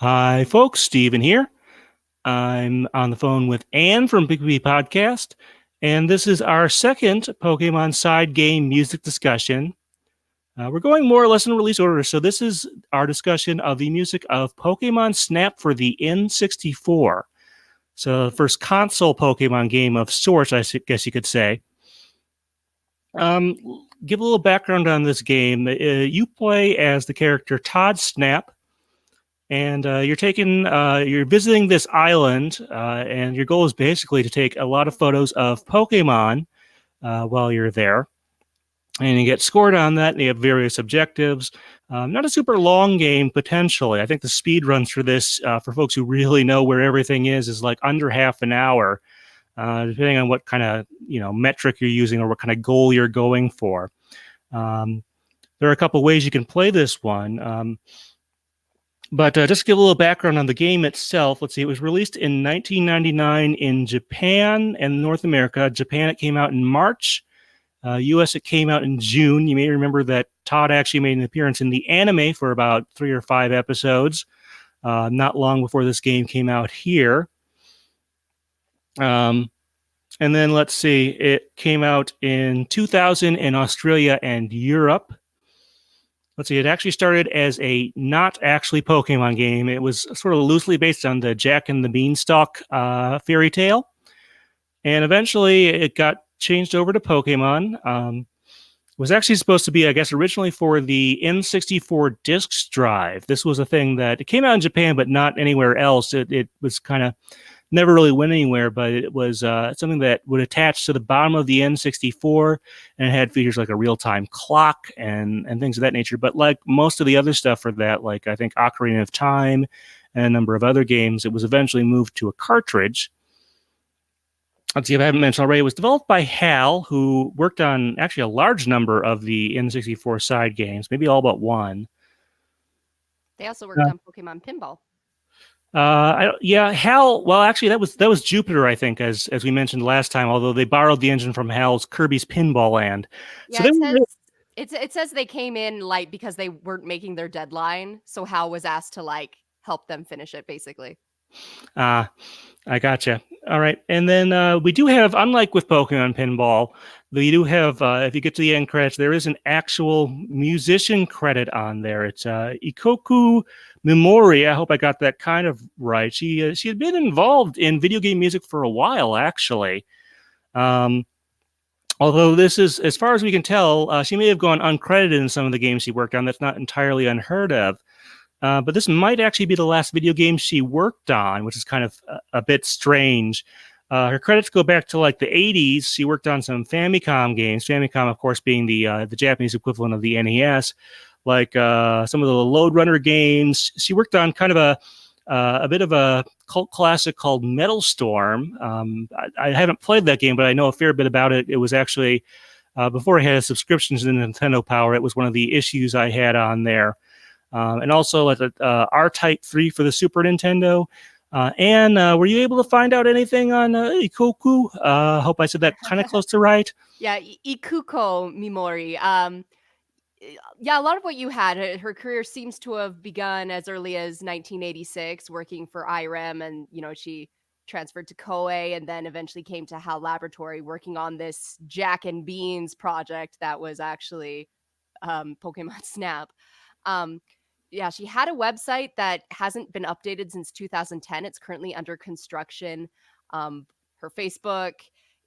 Hi, folks. Steven here. I'm on the phone with Anne from Pikapi Podcast, and this is our second Pokemon side game music discussion. We're going more or less in release order, so this is our discussion of the music of Pokemon Snap for the N64. So, the first console Pokemon game of sorts, I guess you could say. Give a little background on this game. You play as the character Todd Snap, and you're visiting this island, and your goal is basically to take a lot of photos of Pokemon while you're there. And you get scored on that, and you have various objectives. Not a super long game, potentially. I think the speed runs for this, for folks who really know where everything is like under half an hour, depending on what kind of metric you're using or what kind of goal you're going for. There are a couple ways you can play this one. But just to give a little background on the game itself, let's see, it was released in 1999 in Japan and North America. Japan, it came out in March. US, it came out in June. You may remember that Todd actually made an appearance in the anime for about 3 or 5 episodes, not long before this game came out here. And then, let's see, it came out in 2000 in Australia and Europe. Let's see, it actually started as a not actually Pokemon game. It was sort of loosely based on the Jack and the Beanstalk fairy tale. And eventually it got changed over to Pokemon. It was actually supposed to be, I guess, originally for the N64 discs drive. This was a thing that it came out in Japan, but not anywhere else. It was kind of never really went anywhere, but it was something that would attach to the bottom of the N64, and it had features like a real-time clock and things of that nature. But like most of the other stuff for that, like I think Ocarina of Time and a number of other games, it was eventually moved to a cartridge. Let's see if I haven't mentioned already, it was developed by HAL, who worked on actually a large number of the N64 side games, maybe all but one. They also worked on Pokemon Pinball. HAL. Well, actually, that was Jupiter, I think, as we mentioned last time. Although they borrowed the engine from HAL's Kirby's Pinball Land. Yeah, it says they came in like because they weren't making their deadline, so HAL was asked to help them finish it, basically. I gotcha. All right, and then we do have, unlike with Pokemon Pinball, we do have, if you get to the end credits, there is an actual musician credit on there. It's Ikoku Mimori. I hope I got that kind of right. She had been involved in video game music for a while, actually. Although this is, as far as we can tell, she may have gone uncredited in some of the games she worked on. That's not entirely unheard of. But this might actually be the last video game she worked on, which is kind of a bit strange. Her credits go back to like the 80s. She worked on some Famicom games. Famicom, of course, being the Japanese equivalent of the NES, like some of the Lode Runner games. She worked on kind of a bit of a cult classic called Metal Storm. I haven't played that game, but I know a fair bit about it. It was actually, before I had subscriptions to Nintendo Power, it was one of the issues I had on there. And also like R-Type 3 for the Super Nintendo. And were you able to find out anything on Ikoku? Hope I said that kind of close to right. Yeah, Ikuko Mimori. Yeah, a lot of what you had. Her career seems to have begun as early as 1986, working for IREM, and she transferred to Koei, and then eventually came to HAL Laboratory, working on this Jack and Beans project that was actually Pokemon Snap. Yeah, she had a website that hasn't been updated since 2010. It's currently under construction. Her Facebook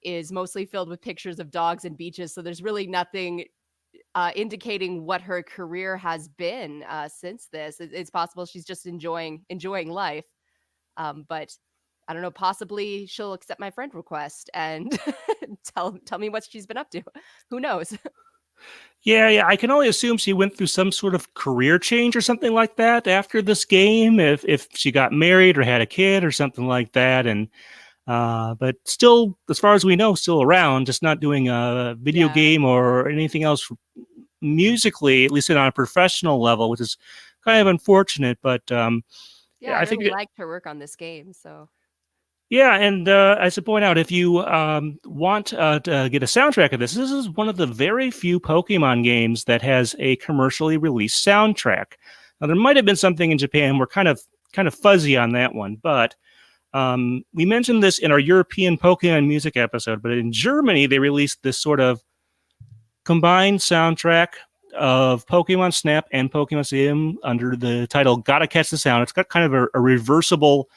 is mostly filled with pictures of dogs and beaches, so there's really nothing indicating what her career has been since this. It's possible she's just enjoying life, but I don't know. Possibly she'll accept my friend request and tell me what she's been up to. Who knows? Yeah, I can only assume she went through some sort of career change or something like that after this game, if she got married or had a kid or something like that. And but still, as far as we know, still around, just not doing a video game or anything else musically, at least on a professional level, which is kind of unfortunate. But I think liked her work on this game, so. Yeah, and I should point out, if you want to get a soundtrack of this is one of the very few Pokemon games that has a commercially released soundtrack. Now, there might have been something in Japan. We're kind of kind of fuzzy on that one. But we mentioned this in our European Pokemon music episode, but in Germany, they released this sort of combined soundtrack of Pokemon Snap and Pokemon Stadium under the title Gotta Catch the Sound. It's got kind of a reversible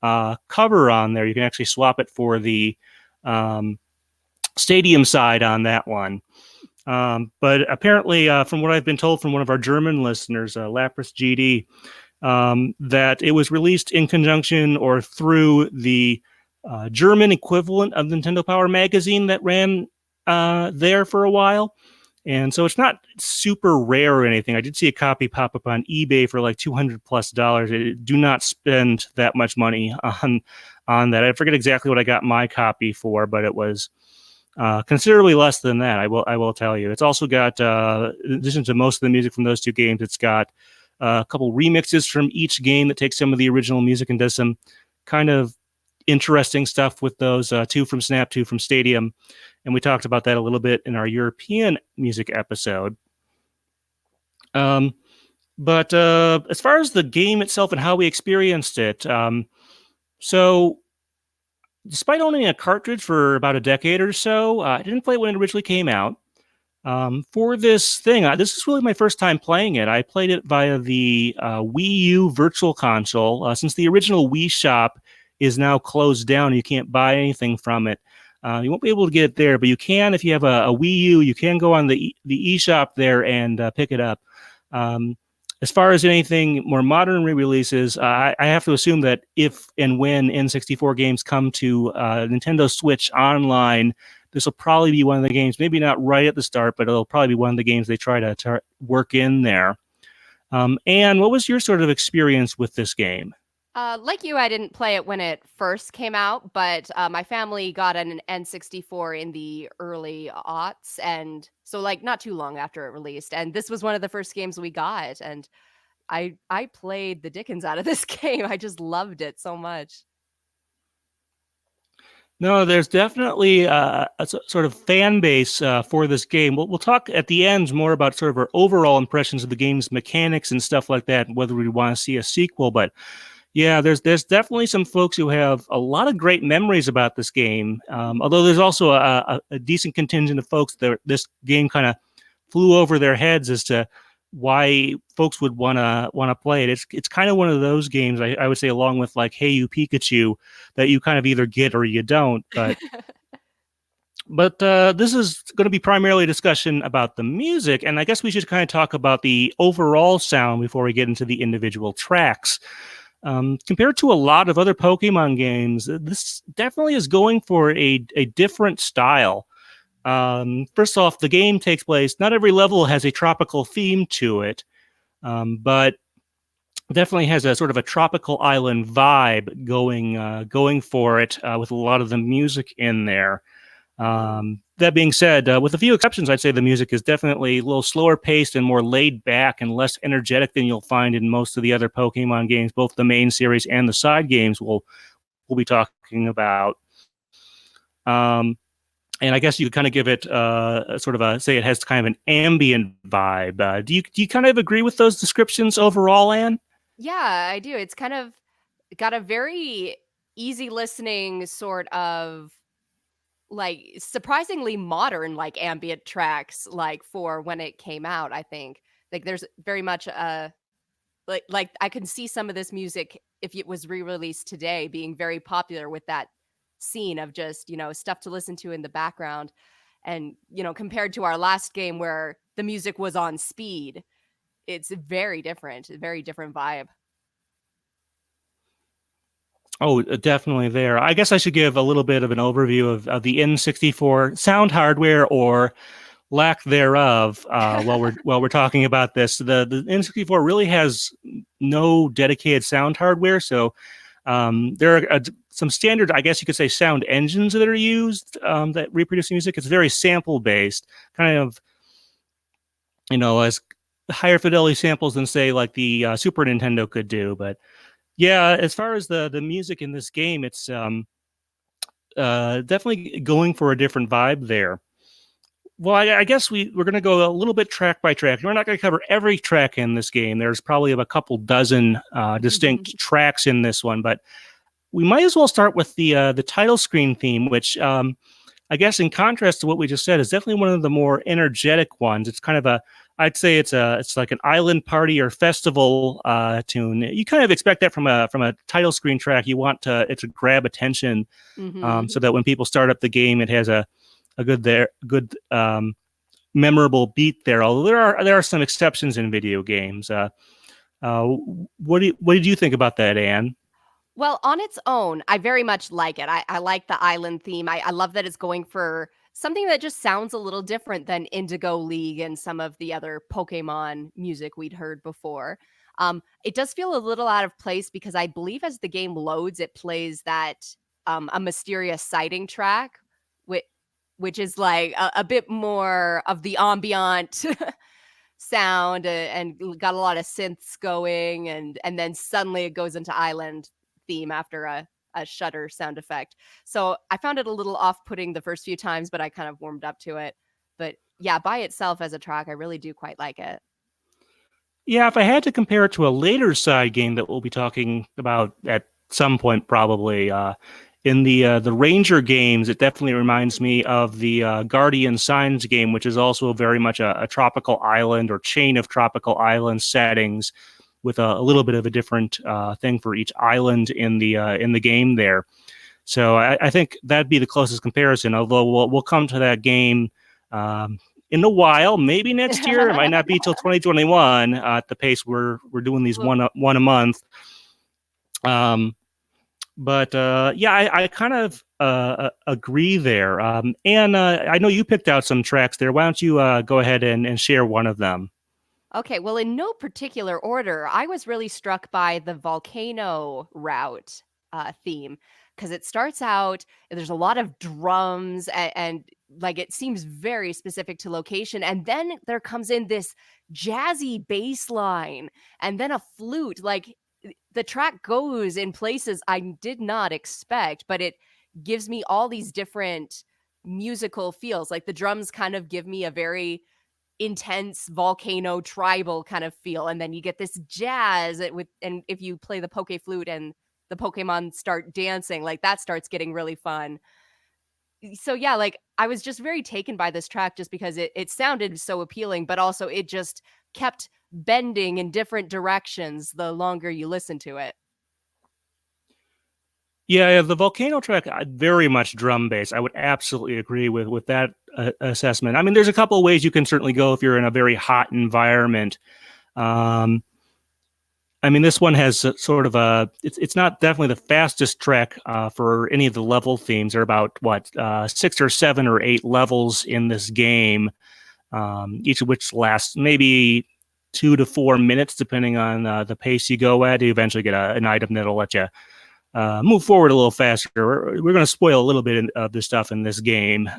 cover on there. You can actually swap it for the Stadium side on that one. But apparently, from what I've been told from one of our German listeners, Lapras GD, that it was released in conjunction or through the German equivalent of Nintendo Power Magazine that ran there for a while. And so it's not super rare or anything. I did see a copy pop up on eBay for like $200+. Do not spend that much money on that. I forget exactly what I got my copy for, but it was considerably less than that. I will tell you. It's also got, in addition to most of the music from those two games, it's got a couple remixes from each game that takes some of the original music and does some kind of interesting stuff with those. Two from Snap, two from Stadium. And we talked about that a little bit in our European music episode. But as far as the game itself and how we experienced it, so despite owning a cartridge for about a decade or so, I didn't play it when it originally came out. For this thing, this is really my first time playing it. I played it via the Wii U Virtual Console. Since the original Wii Shop is now closed down, you can't buy anything from it. You won't be able to get it there, but you can if you have a Wii U. You can go on the eShop there and pick it up. As far as anything more modern re-releases, I have to assume that if and when N64 games come to Nintendo Switch Online, this will probably be one of the games, maybe not right at the start, but it'll probably be one of the games they try to work in there. Anne, what was your sort of experience with this game? Like you, I didn't play it when it first came out, but my family got an N64 in the early aughts, and so like not too long after it released. And this was one of the first games we got, and I played the dickens out of this game. I just loved it so much. No, there's definitely sort of fan base for this game. We'll talk at the end more about sort of our overall impressions of the game's mechanics and stuff like that, and whether we want to see a sequel. But yeah, there's definitely some folks who have a lot of great memories about this game. Although there's also a decent contingent of folks that this game kind of flew over their heads as to why folks would want to play it. It's kind of one of those games, I would say, along with like Hey You Pikachu, that you kind of either get or you don't. But this is going to be primarily a discussion about the music, and I guess we should kind of talk about the overall sound before we get into the individual tracks. Compared to a lot of other Pokemon games, this definitely is going for a different style. First off, the game takes place, not every level has a tropical theme to it, but definitely has a sort of a tropical island vibe going for it with a lot of the music in there. That being said, with a few exceptions, I'd say the music is definitely a little slower paced and more laid back and less energetic than you'll find in most of the other Pokemon games, both the main series and the side games we'll be talking about. And I guess you could kind of give it sort of say it has kind of an ambient vibe. Do you kind of agree with those descriptions overall, Anne? Yeah, I do. It's kind of got a very easy listening sort of like surprisingly modern like ambient tracks like for when it came out. I think like there's very much like I can see some of this music if it was re-released today being very popular with that scene of just, stuff to listen to in the background. And, compared to our last game where the music was on speed, it's very different vibe. Oh, definitely there. I guess I should give a little bit of an overview of the N64 sound hardware or lack thereof while we're talking about this. The N64 really has no dedicated sound hardware, so there are some standard, I guess you could say, sound engines that are used that reproduce music. It's very sample based, kind of, as higher fidelity samples than say like the Super Nintendo could do, but. Yeah, as far as the music in this game, it's definitely going for a different vibe there. Well, I guess we're going to go a little bit track by track. We're not going to cover every track in this game. There's probably a couple dozen distinct tracks in this one, but we might as well start with the title screen theme, which I guess in contrast to what we just said is definitely one of the more energetic ones. It's kind of I'd say it's like an island party or festival tune. You kind of expect that from a title screen track. You want it to grab attention, so that when people start up the game, it has a good memorable beat there. Although there are some exceptions in video games. What did you think about that, Anne? Well, on its own, I very much like it. I like the island theme. I love that it's going for something that just sounds a little different than Indigo League and some of the other Pokemon music we'd heard before. It does feel a little out of place because I believe as the game loads, it plays that a mysterious sighting track, which is like a bit more of the ambient sound and got a lot of synths going, and then suddenly it goes into island theme after a shutter sound effect. So I found it a little off-putting the first few times, but I kind of warmed up to it. But yeah, by itself as a track, I really do quite like it. Yeah, if I had to compare it to a later side game that we'll be talking about at some point, probably in the Ranger games, it definitely reminds me of the Guardian Signs game, which is also very much a tropical island or chain of tropical island settings, with a little bit of a different thing for each island in the game there. So I think that'd be the closest comparison. Although we'll come to that game in a while, maybe next year. It might not be till 2021 at the pace we're doing these one a month. But yeah, I kind of agree there. And I know you picked out some tracks there. Why don't you go ahead and share one of them? Okay, well, in no particular order, I was really struck by the volcano route theme because it starts out, there's a lot of drums and like it seems very specific to location. And then there comes in this jazzy bass line and then a flute. Like the track goes in places I did not expect, but it gives me all these different musical feels. Like the drums kind of give me a very intense volcano tribal kind of feel, and then you get this jazz and if you play the poke flute and the Pokemon start dancing, like that starts getting really fun. So yeah, like I was just very taken by this track just because it sounded so appealing, but also it just kept bending in different directions the longer you listen to it. Yeah, the volcano track, very much drum bass. I would absolutely agree with that assessment. I mean, there's a couple of ways you can certainly go if you're in a very hot environment. I mean, this one has sort of it's not definitely the fastest track for any of the level themes. There are about, 6 or 7 or 8 levels in this game, each of which lasts maybe 2 to 4 minutes, depending on the pace you go at. You eventually get an item that'll let you move forward a little faster. We're going to spoil a little bit of this stuff in this game,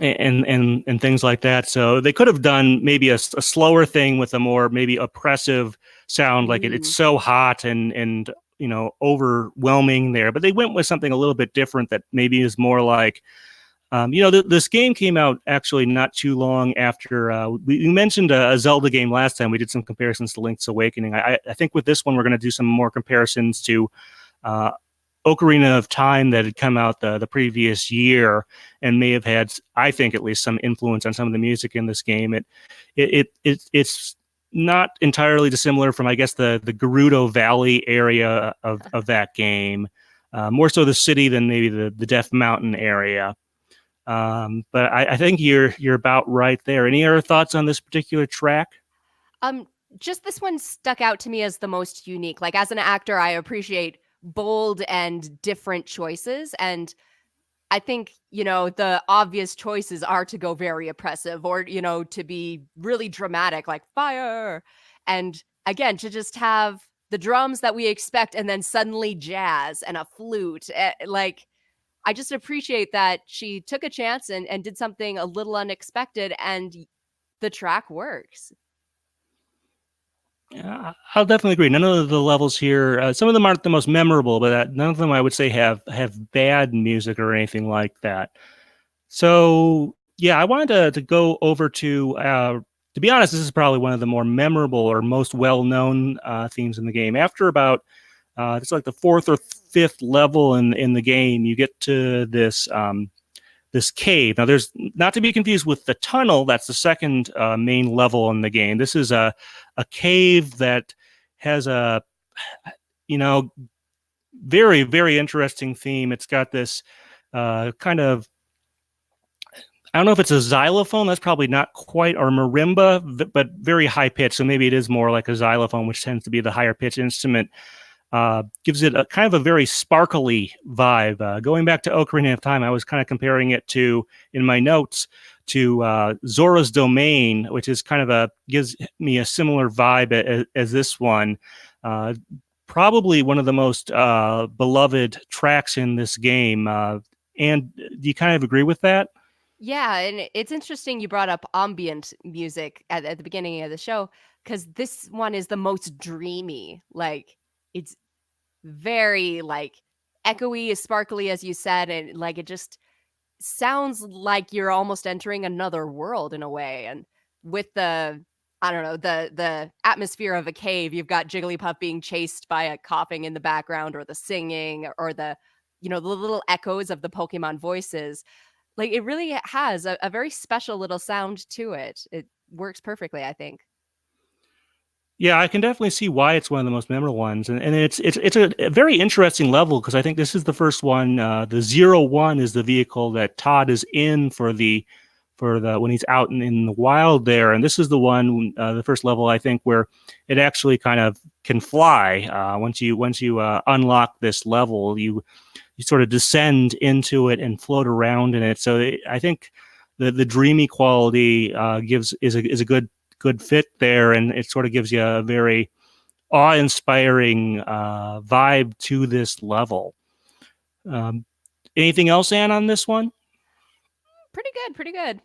and things like that. So they could have done maybe a slower thing with a more maybe oppressive sound, like it's so hot and overwhelming there. But they went with something a little bit different that maybe is more like, this game came out actually not too long after we mentioned a Zelda game last time. We did some comparisons to Link's Awakening. I think with this one, we're going to do some more comparisons to Ocarina of Time that had come out the previous year and may have had, I think, at least some influence on some of the music in this game. It's not entirely dissimilar from, I guess, the Gerudo Valley area of that game. More so the city than maybe the Death Mountain area. But I think you're about right there. Any other thoughts on this particular track? Just this one stuck out to me as the most unique. Like as an actor, I appreciate bold and different choices. And I think, the obvious choices are to go very oppressive or, to be really dramatic, like fire. And again, to just have the drums that we expect and then suddenly jazz and a flute. Like, I just appreciate that she took a chance and did something a little unexpected and the track works. Yeah, I'll definitely agree. None of the levels here, some of them aren't the most memorable, but none of them I would say have bad music or anything like that. So yeah, I wanted to go over to be honest, this is probably one of the more memorable or most well-known themes in the game. After about it's like the fourth or fifth level in the game, you get to this cave. Now, there's not to be confused with the tunnel. That's the second main level in the game. This is a cave that has a you know very very interesting theme. It's got this kind of I don't know if it's a xylophone. That's probably not quite, or marimba, but very high pitched. So maybe it is more like a xylophone, which tends to be the higher pitched instrument. Gives it a kind of a very sparkly vibe. Going back to Ocarina of Time, I was kind of comparing it to, in my notes, to Zora's Domain, which is kind of gives me a similar vibe as this one. Probably one of the most beloved tracks in this game. And do you kind of agree with that? Yeah, and it's interesting you brought up ambient music at the beginning of the show because this one is the most dreamy. Like it's very like echoey, sparkly, as you said, and like it just sounds like you're almost entering another world in a way. And with the I don't know, the atmosphere of a cave, you've got Jigglypuff being chased by a coughing in the background or the singing or the the little echoes of the Pokemon voices. Like it really has a very special little sound to it. It works perfectly, I think. Yeah, I can definitely see why it's one of the most memorable ones, and it's a very interesting level because I think this is the first one. The 01 is the vehicle that Todd is in for the when he's out in the wild there, and this is the one, the first level I think where it actually kind of can fly. Once you unlock this level, you sort of descend into it and float around in it. So I think the dreamy quality is a good fit there, and it sort of gives you a very awe-inspiring vibe to this level. Anything else, Anne, on this one? Pretty good, pretty good.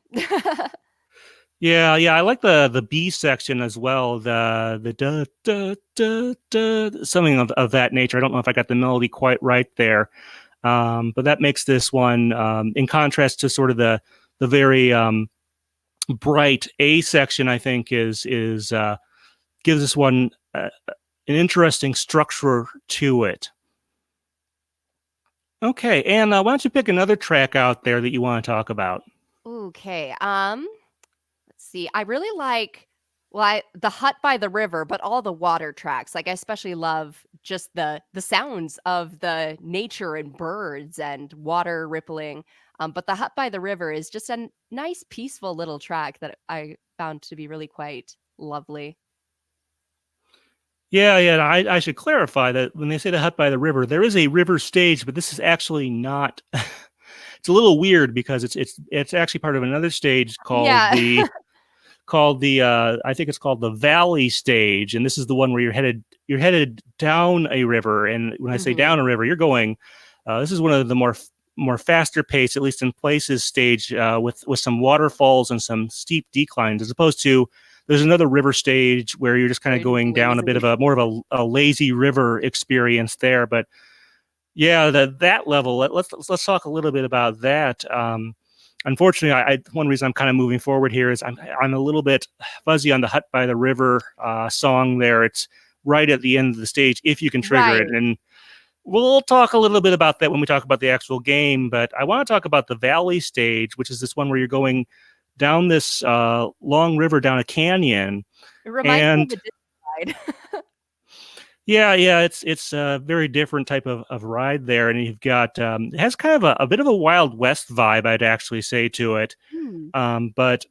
Yeah, I like the B section as well. The da da da da, something of that nature. I don't know if I got the melody quite right there, but that makes this one, in contrast to sort of the very bright A section, I think is gives this one an interesting structure to it. Okay, and why don't you pick another track out there that you want to talk about? Okay. Let's see. I really like the hut by the river, but all the water tracks. Like I especially love just the sounds of the nature and birds and water rippling. But the hut by the river is just a nice, peaceful little track that I found to be really quite lovely. Yeah. I should clarify that when they say the hut by the river, there is a river stage, but this is actually not. It's a little weird because it's actually part of another stage called Yeah. the I think it's called the Valley stage, and this is the one where you're headed down a river. And when I say Mhm. down a river, you're going. This is one of the more faster pace, at least in places, stage with some waterfalls and some steep declines, as opposed to there's another river stage where you're just kind of Very going down a bit of lazy. a more of a lazy river experience there. But yeah, that level. Let's talk a little bit about that. Unfortunately, one reason I'm kind of moving forward here is I'm a little bit fuzzy on the hut by the river song there. It's right at the end of the stage if you can trigger it, Right. and we'll talk a little bit about that when we talk about the actual game. But I want to talk about the Valley stage, which is this one where you're going down this long river down a canyon. It reminds me of And a Disney ride. yeah, it's a very different type of ride there, and you've got it has kind of a bit of a Wild West vibe, I'd actually say, to it. Hmm. But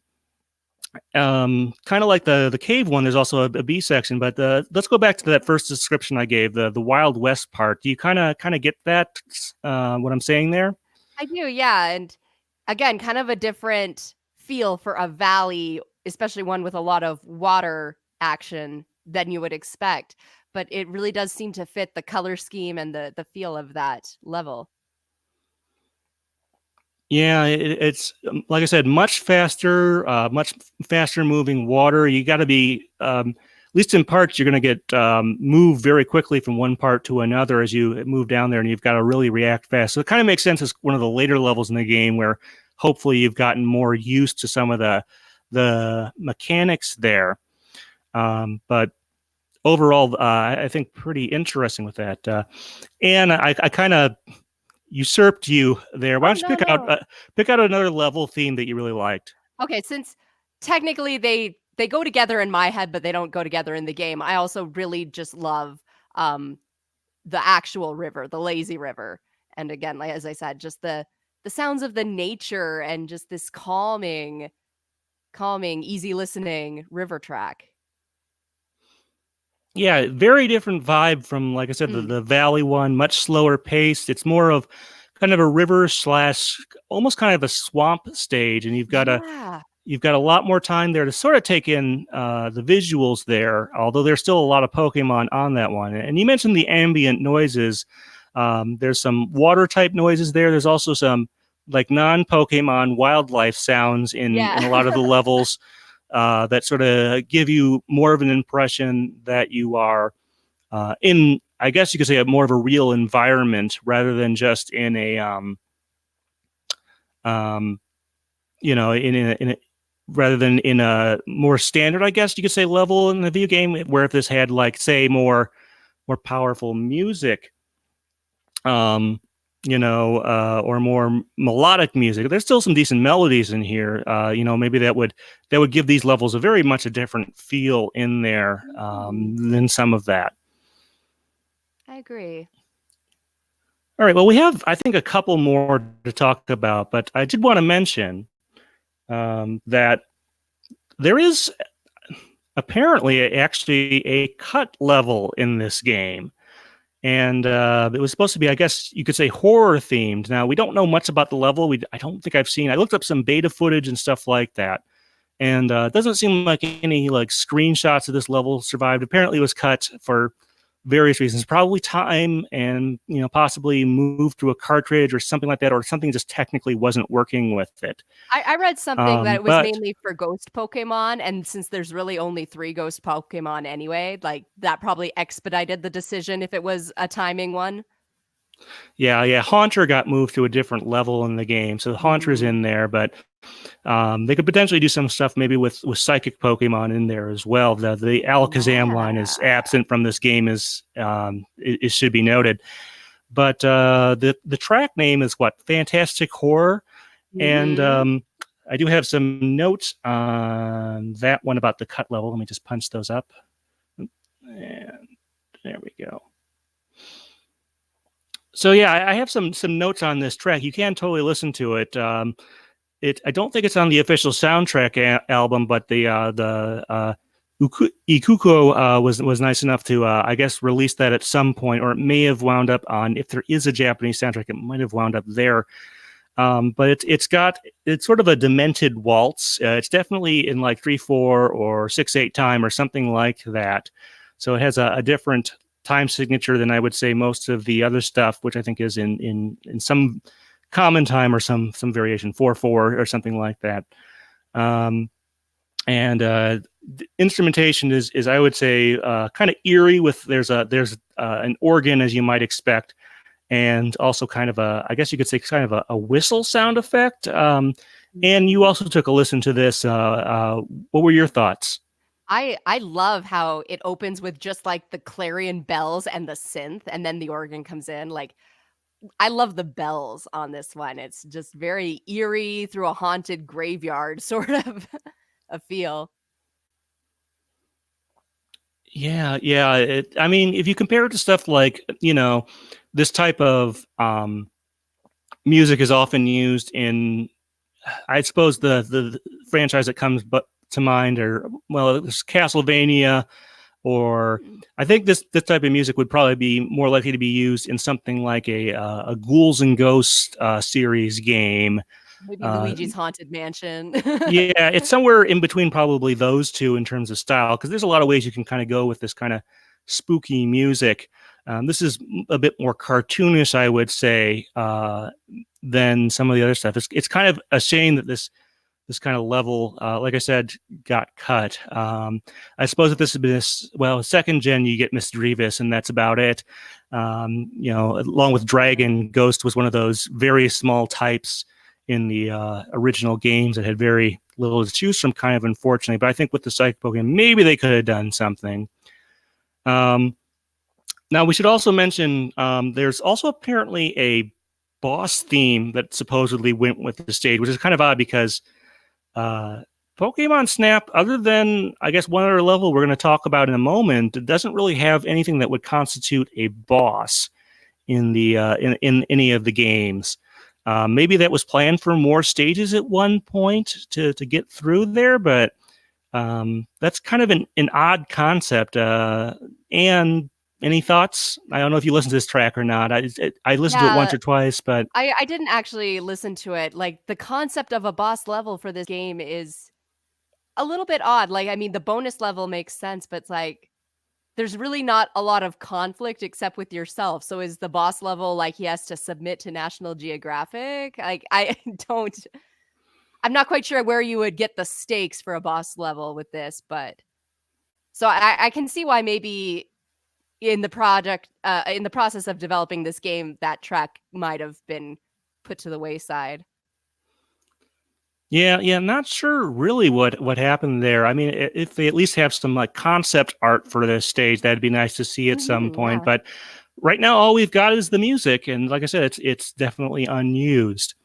kind of like the cave one, there's also a B section. But let's go back to that first description I gave, the Wild West part. Do you kind of get that what I'm saying there? I do, yeah, and again, kind of a different feel for a valley, especially one with a lot of water action than you would expect, but it really does seem to fit the color scheme and the feel of that level. Yeah, it's like I said, much faster moving water. You got to be, at least in parts, you're going to get moved very quickly from one part to another as you move down there, and you've got to really react fast. So it kind of makes sense as one of the later levels in the game where hopefully you've gotten more used to some of the mechanics there. But overall, I think pretty interesting with that. And I kind of usurped you there. Why Oh don't you no. pick out another level theme that you really liked? Okay, since technically they go together in my head, but they don't go together in the game. I also really just love um the actual river, the lazy river. And again, like as I said, just the sounds of the nature and just this calming, easy listening river track. Yeah, very different vibe from, like I said, Mm. the Valley one, much slower paced. It's more of kind of a river slash almost kind of a swamp stage, and Yeah. you've got a lot more time there to sort of take in the visuals there. Although there's still a lot of Pokemon on that one, and you mentioned the ambient noises. There's some water type noises there. There's also some like non Pokemon wildlife sounds in Yeah. a lot of the levels that sort of give you more of an impression that you are in, I guess you could say, a more of a real environment rather than just in a, um, in a, rather than in a more standard, I guess you could say, level in the video game. Where if this had, like, say, more powerful music, um, or more melodic music. There's still some decent melodies in here. Maybe that would give these levels a very much a different feel in there Mm, than some of that. I agree. All right. Well, we have, I think, a couple more to talk about, but I did want to mention that there is apparently actually a cut level in this game. And it was supposed to be, I guess you could say, horror themed. Now, we don't know much about the level. I don't think I've seen. I looked up some beta footage and stuff like that, and it doesn't seem like any like screenshots of this level survived. Apparently, it was cut for various reasons, probably time, and possibly moved to a cartridge or something like that, or something just technically wasn't working with it. I read something that it was But mainly for ghost Pokemon, and since there's really only 3 ghost Pokemon anyway, like, that probably expedited the decision if it was a timing one. yeah, Haunter got moved to a different level in the game, so the Haunter's Mm, in there, but they could potentially do some stuff maybe with psychic Pokemon in there as well. The Alakazam line is yeah. absent from this game, is it should be noted. But the track name is what, Fantastic Horror, and Mhm. I do have some notes on that one about the cut level. Let me just punch those up, and there we go. So yeah, I have some notes on this track. You can totally listen to it. I don't think it's on the official soundtrack album, but Ikuko was nice enough to I guess release that at some point, or it may have wound up on, if there is a Japanese soundtrack, it might have wound up there. But it's sort of a demented waltz. It's definitely in like 3/4 or 6/8 time or something like that. So it has a different time signature than I would say most of the other stuff, which I think is in some common time or some variation 4/4 or something like that. Um, and the instrumentation is I would say kind of eerie. With there's an organ, as you might expect, and also kind of I guess you could say, kind of a whistle sound effect. And you Mhm. also took a listen to this. What were your thoughts? I love how it opens with just, like, the clarion bells and the synth, and then the organ comes in, like, I love the bells on this one. It's just very eerie through a haunted graveyard sort of a feel. Yeah. I mean, if you compare it to stuff like, this type of music is often used in, I suppose the franchise that comes but to mind, or well, it's Castlevania, or Mm, I think this type of music would probably be more likely to be used in something like a Ghouls and Ghosts series game. maybe Uh, Luigi's Haunted Mansion. yeah, it's somewhere in between probably those two in terms of style, because there's a lot of ways you can kind of go with this kind of spooky music. This is a bit more cartoonish, I would say, than some of the other stuff. It's kind of a shame that this kind of level, like I said, got cut. I suppose if this had been second gen, you get Mr. Revis, and that's about it. Along with Dragon, Ghost was one of those very small types in the original games that had very little to choose from, kind of unfortunately. But I think with the Psychic Pokemon, maybe they could have done something. Um, Now, we should also mention there's also apparently a boss theme that supposedly went with the stage, which is kind of odd because uh, Pokemon Snap, other than I guess one other level we're going to talk about in a moment, it doesn't really have anything that would constitute a boss in the in any of the games. Maybe that was planned for more stages at one point to get through there, but that's kind of an odd concept. And any thoughts? I don't know if you listen to this track or not. I listened to it once Yeah, or twice, but I didn't actually listen to it. Like, the concept of a boss level for this game is a little bit odd. Like, I mean, the bonus level makes sense, but it's like there's really not a lot of conflict except with yourself. So is the boss level like he has to submit to National Geographic? Like, I don't I'm not quite sure where you would get the stakes for a boss level with this, but so I can see why maybe in the process of developing this game, that track might have been put to the wayside. yeah, not sure really what happened there. I mean, if they at least have some like concept art for this stage, that'd be nice to see at some point. Yeah. But right now, all we've got is the music, and like I said, it's definitely unused.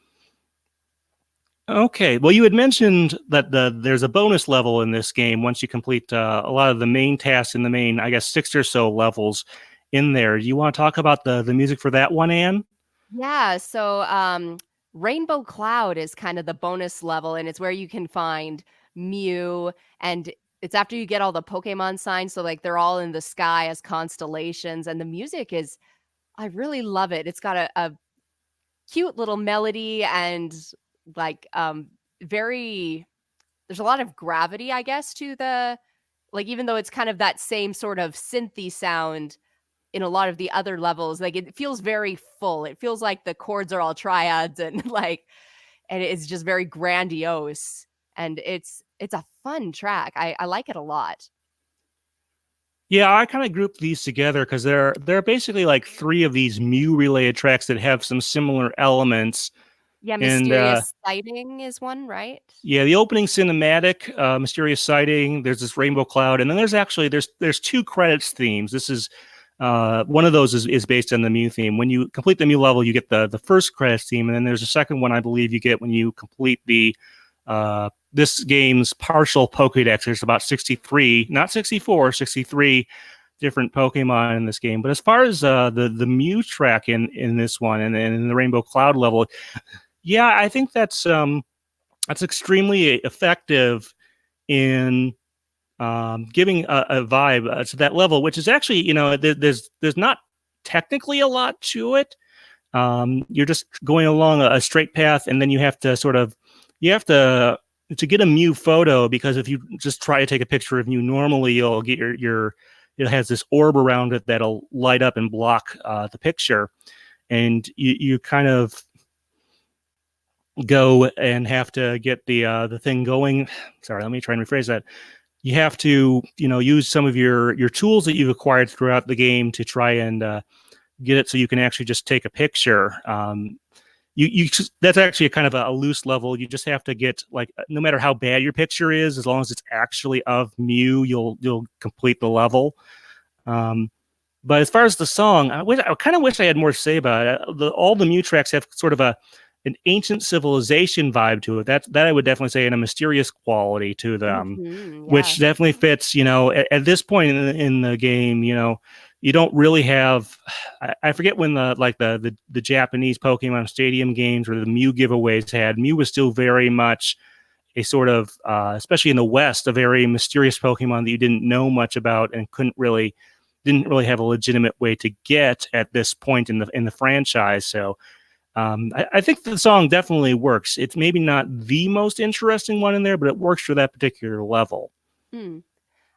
Okay, well, you had mentioned that there's a bonus level in this game once you complete a lot of the main tasks in the main, I guess, six or so levels in there. Do you want to talk about the music for that one, Anne? Yeah, so, Rainbow Cloud is kind of the bonus level, and it's where you can find Mew, and it's after you get all the Pokemon signs, so, like, they're all in the sky as constellations, and the music is I really love it. It's got a cute little melody and, like, very there's a lot of gravity, I guess, to the like, even though it's kind of that same sort of synthy sound in a lot of the other levels, like, it feels very full. It feels like the chords are all triads and, like and it's just very grandiose, and it's a fun track. I like it a lot. Yeah, I kind of grouped these together because there are basically like three of these Mew related tracks that have some similar elements, Yeah, and Mysterious Sighting is one, right? yeah, the opening cinematic, mysterious sighting. There's this rainbow cloud, and then there's two credits themes. This is one of those is based on the Mew theme. When you complete the Mew level, you get the first credits theme, and then there's a second one I believe you get when you complete the this game's partial Pokédex. There's about 63, not 64, 63 different Pokemon in this game. But as far as the Mew track in this one and in the Rainbow Cloud level, yeah, I think that's extremely effective in giving a vibe to that level, which is actually, there's not technically a lot to it. You're just going along a straight path, and then you have to get a Mew photo, because if you just try to take a picture of Mew normally, you'll get your it has this orb around it that'll light up and block the picture, and you kind of go and have to get the thing going. Sorry, let me try and rephrase that. You have to use some of your tools that you've acquired throughout the game to try and get it so you can actually just take a picture. You that's actually a kind of a loose level. You just have to get, like, no matter how bad your picture is, as long as it's actually of Mew, you'll complete the level. Um, but as far as the song, I kind of wish I had more to say about it. All the Mew tracks have sort of an ancient civilization vibe to it. That I would definitely say, and a mysterious quality to them, Mhm, which yeah. definitely fits. At this point in the game, you don't really have. I forget when the Japanese Pokemon Stadium games or the Mew giveaways had. Mew was still very much a sort of, especially in the West, a very mysterious Pokemon that you didn't know much about and didn't really have a legitimate way to get at this point in the franchise. So I think the song definitely works. It's maybe not the most interesting one in there, but it works for that particular level. Mm.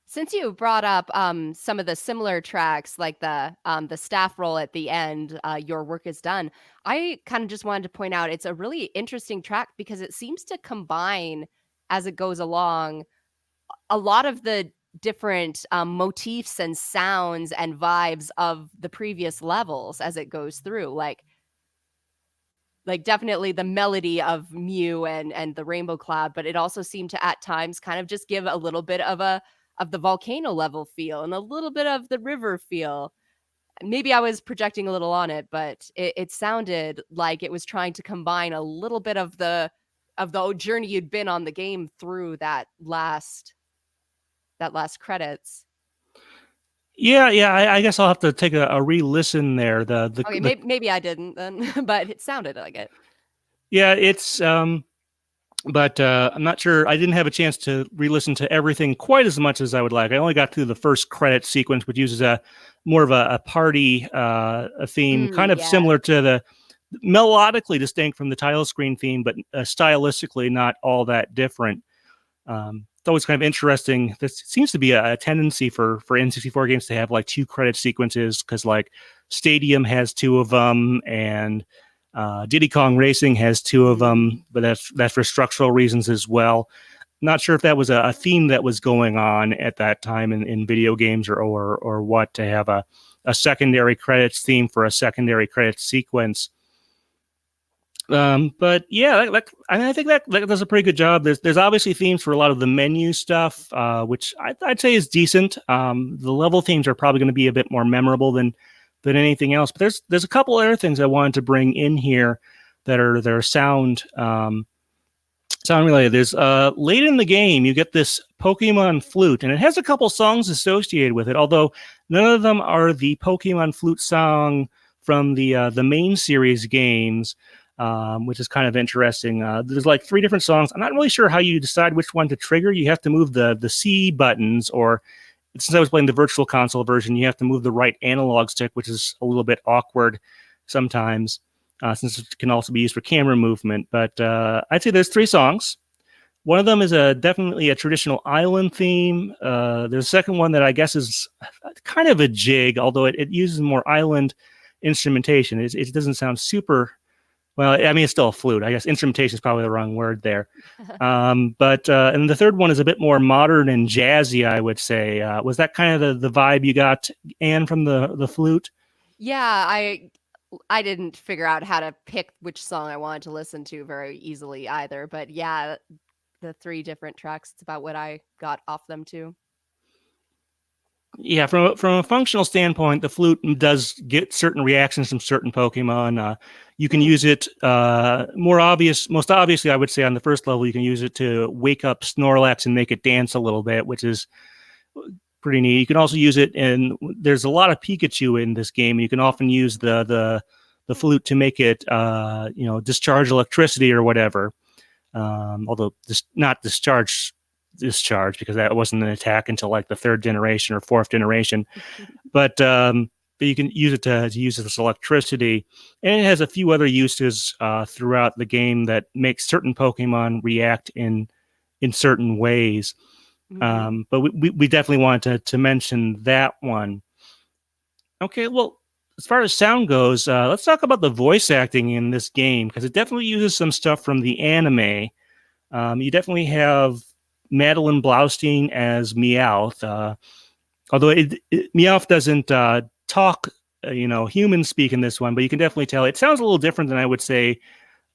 Since you brought up, some of the similar tracks, like the staff roll at the end, "Your Work Is Done," I kinda just wanted to point out it's a really interesting track because it seems to combine, as it goes along, a lot of the different, motifs and sounds and vibes of the previous levels as it goes through. Like, like definitely the melody of Mew and the Rainbow Cloud, but it also seemed to at times kind of just give a little bit of the volcano level feel and a little bit of the river feel. Maybe I was projecting a little on it, but it sounded like it was trying to combine a little bit of the journey you'd been on the game through that last credits. Yeah. I guess I'll have to take a re-listen there. Okay, maybe I didn't then, but it sounded like it. Yeah, it's but I'm not sure. I didn't have a chance to re-listen to everything quite as much as I would like. I only got through the first credit sequence, which uses a more of a party a theme, kind of Yeah. similar to the melodically distinct from the title screen theme, but stylistically not all that different. It's always kind of interesting. This seems to be a tendency for N64 games to have like two credit sequences because like Stadium has two of them and Diddy Kong Racing has two of them, but that's for structural reasons as well. Not sure if that was a theme that was going on at that time in video games or what to have a secondary credits theme for a secondary credits sequence. But yeah, I think that does a pretty good job. There's obviously themes for a lot of the menu stuff, which I'd say is decent. The level themes are probably going to be a bit more memorable than anything else. But there's a couple other things I wanted to bring in here that are sound related. There's late in the game you get this Pokemon flute, and it has a couple songs associated with it. Although none of them are the Pokemon flute song from the main series games. Which is kind of interesting. There's like 3 different songs. I'm not really sure how you decide which one to trigger. You have to move the C buttons, or since I was playing the Virtual Console version, you have to move the right analog stick, which is a little bit awkward sometimes, since it can also be used for camera movement. But I'd say there's 3 songs. One of them is definitely a traditional island theme. There's a second one that I guess is kind of a jig, although it uses more island instrumentation. It doesn't sound super. Well, I mean, it's still a flute. I guess instrumentation is probably the wrong word there. But and the third one is a bit more modern and jazzy, I would say. Was that kind of the vibe you got, Anne, from the flute? Yeah, I didn't figure out how to pick which song I wanted to listen to very easily either, but yeah, the 3 different tracks, it's about what I got off them too. Yeah, from a functional standpoint, the flute does get certain reactions from certain Pokemon. You can use it most obviously, I would say on the first level, you can use it to wake up Snorlax and make it dance a little bit, which is pretty neat. You can also use it, and there's a lot of Pikachu in this game. You can often use the flute to make it, discharge electricity or whatever. Although not discharge because that wasn't an attack until like the 3rd generation or 4th generation. But you can use it to use this electricity, and it has a few other uses throughout the game that make certain Pokemon react in certain ways. But we definitely wanted to mention that one. Okay, well, as far as sound goes, let's talk about the voice acting in this game because it definitely uses some stuff from the anime. You definitely have Madeline Blaustein as Meowth, although Meowth doesn't talk, human speak in this one, but you can definitely tell it sounds a little different than I would say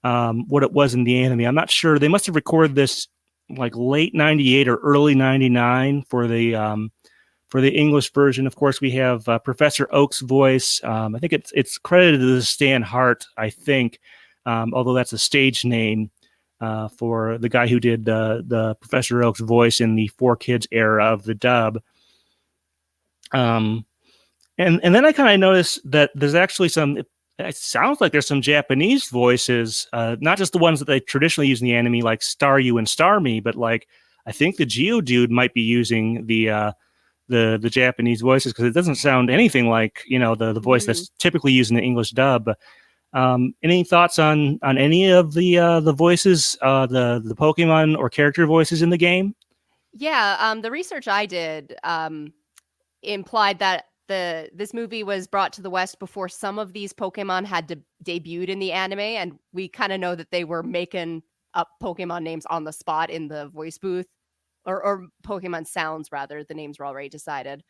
what it was in the anime. I'm not sure. They must have recorded this like late '98 or early '99 for the English version. Of course, we have Professor Oak's voice. I think it's credited to Stan Hart, I think, although that's a stage name. For the guy who did the Professor Oak's voice in the 4Kids era of the dub. And then I kind of noticed that there's actually it sounds like there's some Japanese voices, not just the ones that they traditionally use in the anime, like Staryu and Starmie, but like I think the Geodude might be using the Japanese voices because it doesn't sound anything like the voice that's typically used in the English dub. Any thoughts on any of the voices, the Pokemon or character voices in the game? Yeah, the research I did implied that this movie was brought to the West before some of these Pokemon had debuted in the anime, and we kind of know that they were making up Pokemon names on the spot in the voice booth, or Pokemon sounds rather. The names were already decided.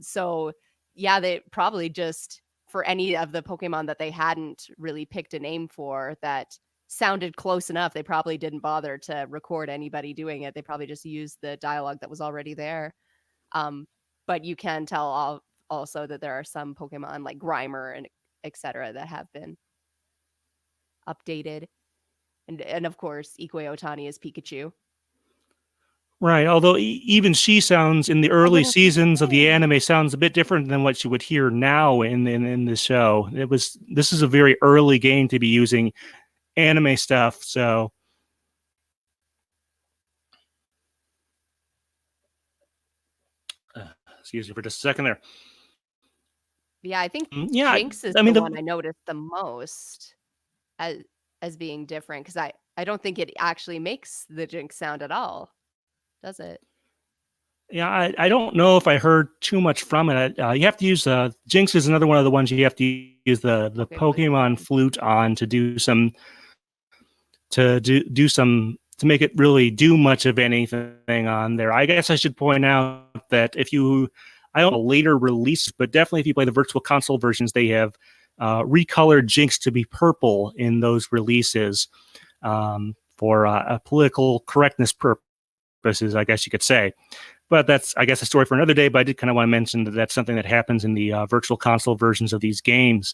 So yeah, they probably just for any of the Pokemon that they hadn't really picked a name for that sounded close enough. They probably didn't bother to record anybody doing it. They probably just used the dialogue that was already there. But you can tell also that there are some Pokemon like Grimer and etc. that have been updated. And of course, Ikue Otani is Pikachu. Right. Although even she sounds in the early seasons of the anime sounds a bit different than what you would hear now in the show. This is a very early game to be using anime stuff. So excuse me for just a second there. Yeah, I think Yeah, Jinx is I mean, the one I noticed the most as being different because I don't think it actually makes the Jinx sound at all, does it? Yeah, I don't know if I heard too much from it. You have to use Jinx is another one of the ones you have to use the Pokemon flute on to do some to make it really do much of anything on there. I guess I should point out that I don't know later release, but definitely if you play the Virtual Console versions, they have recolored Jinx to be purple in those releases for a political correctness purposes, I guess you could say. But that's, I guess, a story for another day. But I did kind of want to mention that that's something that happens in the Virtual Console versions of these games.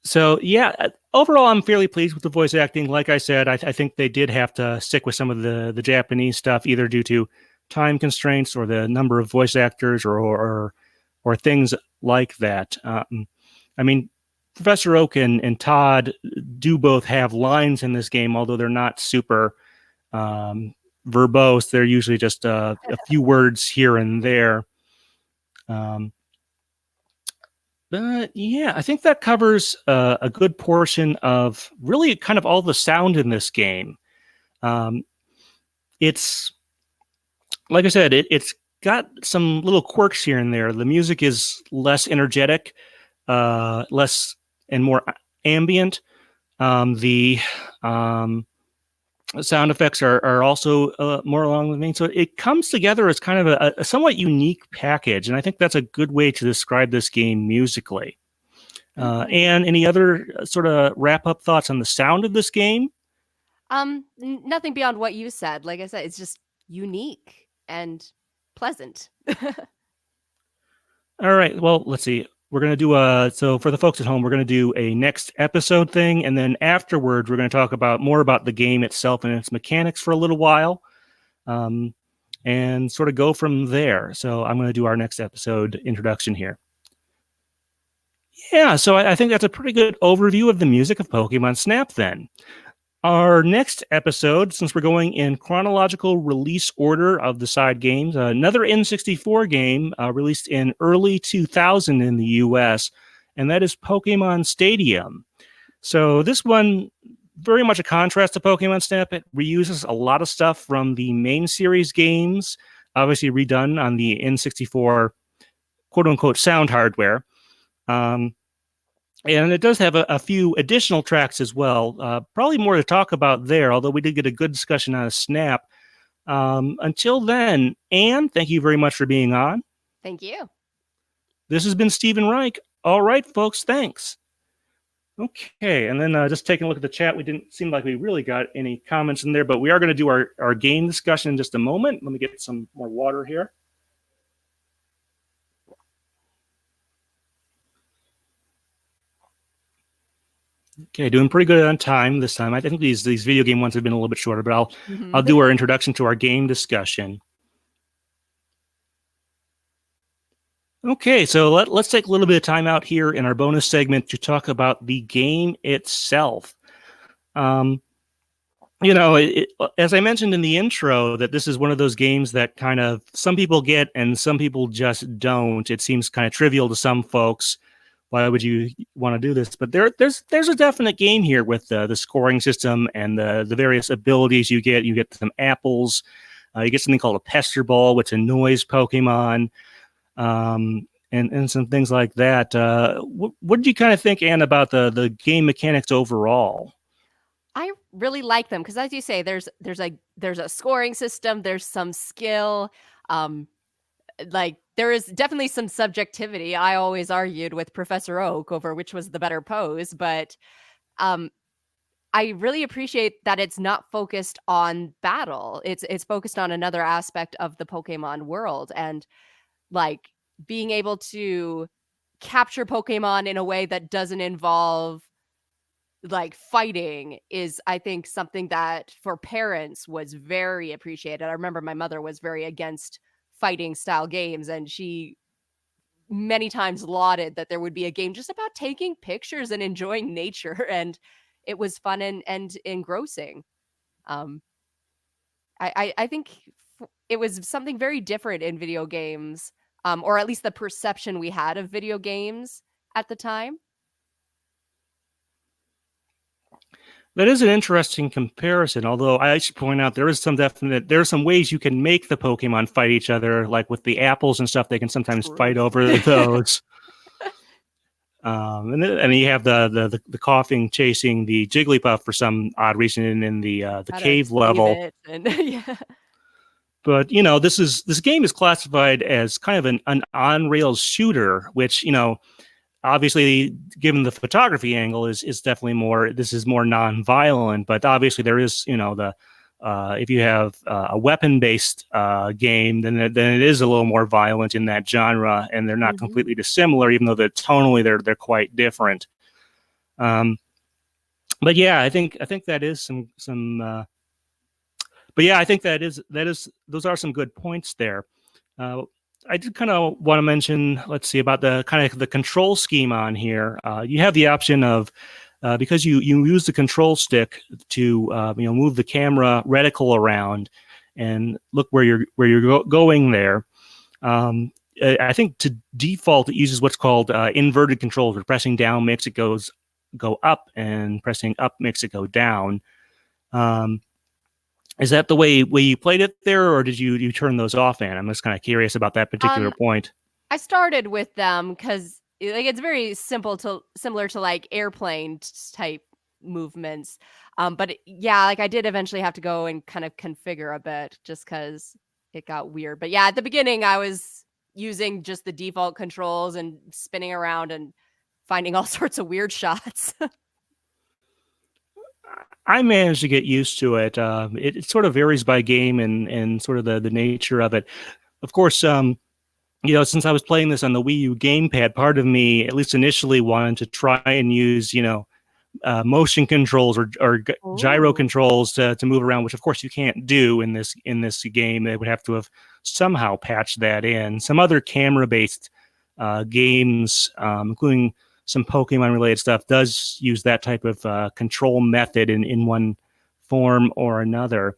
So yeah, overall, I'm fairly pleased with the voice acting. Like I said, I think they did have to stick with some of the Japanese stuff, either due to time constraints or the number of voice actors or things like that. I mean, Professor Oak and Todd do both have lines in this game, although they're not super verbose. They're usually just a few words here and there. But yeah, I think that covers a good portion of really kind of all the sound in this game. It's like I said, it's got some little quirks here and there. The music is less energetic, less and more ambient. The sound effects are also more along the vein. So it comes together as kind of a somewhat unique package. And I think that's a good way to describe this game musically. And any other sort of wrap up thoughts on the sound of this game? Nothing beyond what you said. Like I said, it's just unique and pleasant. All right. Well, let's see. We're going to do so for the folks at home, we're going to do a next episode thing. And then afterwards, we're going to talk more about the game itself and its mechanics for a little while and sort of go from there. So I'm going to do our next episode introduction here. Yeah, so I think that's a pretty good overview of the music of Pokemon Snap then. Our next episode, since we're going in chronological release order of the side games, another N64 game released in early 2000 in the US, and that is Pokemon Stadium. So this one, very much a contrast to Pokemon Snap. It reuses a lot of stuff from the main series games, obviously redone on the N64 quote-unquote sound hardware. And it does have a few additional tracks as well. Probably more to talk about there, although we did get a good discussion on a Snap. Until then, Anne, thank you very much for being on. Thank you. This has been Stephen Reich. All right, folks, thanks. Okay, and then just taking a look at the chat, we didn't seem like we really got any comments in there, but we are going to do our game discussion in just a moment. Let me get some more water here. Okay, doing pretty good on time this time. I think these video game ones have been a little bit shorter, but I'll do our introduction to our game discussion. Okay, so let's take a little bit of time out here in our bonus segment to talk about the game itself. As I mentioned in the intro, that this is one of those games that kind of some people get and some people just don't. It seems kind of trivial to some folks. Why would you want to do this? But there's a definite game here with the scoring system and the various abilities you get. You get some apples. You get something called a pester ball, which annoys Pokemon, and some things like that. What did you kind of think, Anne, about the game mechanics overall? I really like them because, as you say, there's a scoring system. There's some skill. like there is definitely some subjectivity. I always argued with Professor Oak over which was the better pose, but um I really appreciate that it's not focused on battle. It's focused on another aspect of the Pokemon world, and like being able to capture Pokemon in a way that doesn't involve like fighting is, I think, something that for parents was very appreciated. I remember my mother was very against fighting style games, and she many times lauded that there would be a game just about taking pictures and enjoying nature, and it was fun and engrossing. Um, I think it was something very different in video games, or at least the perception we had of video games at the time. That is an interesting comparison, although I should point out there are some ways you can make the Pokemon fight each other, like with the apples and stuff. They can sometimes fight True. over those. And you have the coughing chasing the Jigglypuff for some odd reason in the How to cave save level. it and yeah. But this game is classified as kind of an on rails shooter, which obviously, given the photography angle, is definitely more. This is more non-violent, but obviously there is the if you have a weapon-based game, then it is a little more violent in that genre, and they're not completely dissimilar, even though tonally they're quite different. But yeah, I think that is some. But yeah, I think that is those are some good points there. I did kind of want to mention, let's see, about the kind of the control scheme on here. You have the option of because you use the control stick to move the camera reticle around and look where you're going there. I think to default it uses what's called inverted controls, where pressing down makes it go up and pressing up makes it go down. Is that the way you played it there, or did you turn those off? And I'm just kind of curious about that particular point. I started with them because like it's very similar to like airplane type movements. But yeah, like I did eventually have to go and kind of configure a bit just because it got weird. But yeah, at the beginning I was using just the default controls and spinning around and finding all sorts of weird shots. I managed to get used to it. It sort of varies by game and sort of the nature of it. Of course, since I was playing this on the Wii U gamepad, part of me, at least initially, wanted to try and use, motion controls or gyro controls to move around, which of course you can't do in this game. They would have to have somehow patched that in. Some other camera-based games, including some Pokemon related stuff, does use that type of control method in one form or another.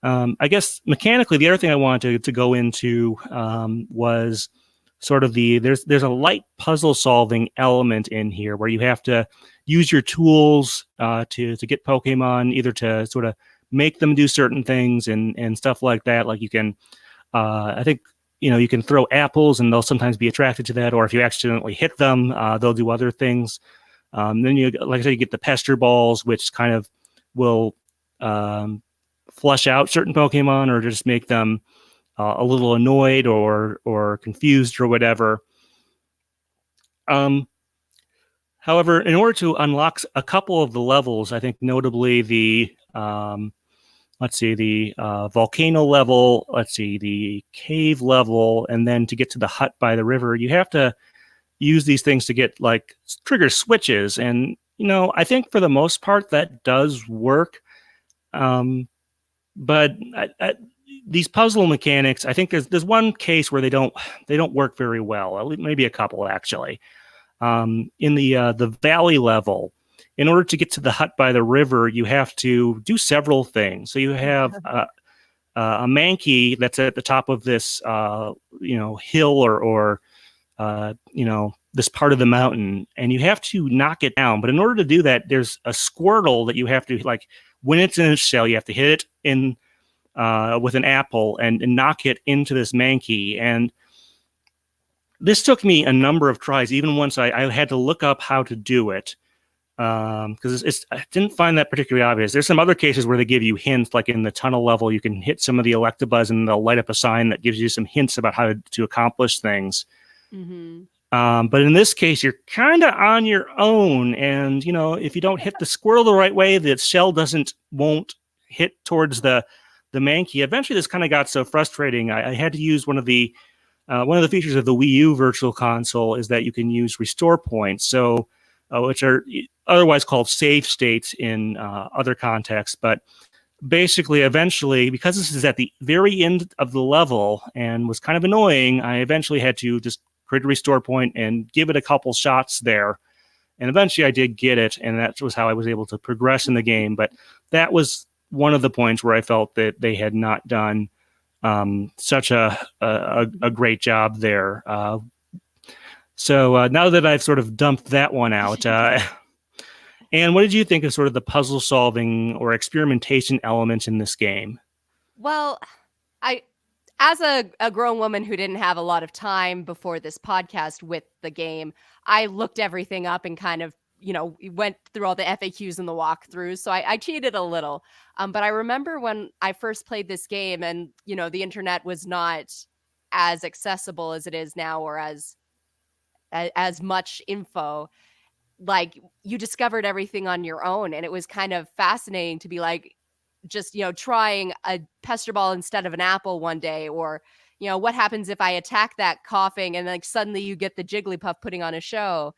I guess mechanically, the other thing I wanted to go into was sort of there's a light puzzle solving element in here where you have to use your tools to get Pokemon, either to sort of make them do certain things and stuff like that. Like you can, I think, you can throw apples and they'll sometimes be attracted to that, or if you accidentally hit them, they'll do other things. Then like I said, you get the pester balls, which kind of will flush out certain Pokemon or just make them a little annoyed or confused or whatever. However, in order to unlock a couple of the levels, I think notably the volcano level, the cave level, and then to get to the hut by the river, you have to use these things to get like trigger switches. And, I think for the most part that does work. But these puzzle mechanics, I think there's one case where they don't work very well, maybe a couple actually. In the valley level, in order to get to the hut by the river, you have to do several things. So you have a Mankey that's at the top of this hill or this part of the mountain, and you have to knock it down. But in order to do that, there's a Squirtle that you have to, like, when it's in its shell, you have to hit it in with an apple and knock it into this Mankey. And this took me a number of tries, even once I had to look up how to do it. because I didn't find that particularly obvious. There's some other cases where they give you hints, like in the tunnel level, you can hit some of the Electabuzz and they'll light up a sign that gives you some hints about how to accomplish things. Mm-hmm. But in this case, you're kind of on your own, and if you don't hit the squirrel the right way, the shell won't hit towards the Mankey. Eventually, this kind of got so frustrating. I had to use one of the features of the Wii U Virtual Console is that you can use restore points, which are otherwise called save states in other contexts. But basically, eventually, because this is at the very end of the level and was kind of annoying, I eventually had to just create a restore point and give it a couple shots there. And eventually I did get it, and that was how I was able to progress in the game. But that was one of the points where I felt that they had not done such a great job there. So now that I've sort of dumped that one out, and what did you think of sort of the puzzle solving or experimentation elements in this game? Well, as a grown woman who didn't have a lot of time before this podcast with the game, I looked everything up and kind of, went through all the FAQs and the walkthroughs. So I cheated a little. But I remember when I first played this game and, the internet was not as accessible as it is now, or as much info. Like, you discovered everything on your own, and it was kind of fascinating to be like, just trying a pester ball instead of an apple one day, or what happens if I attack that coughing and like suddenly you get the Jigglypuff putting on a show.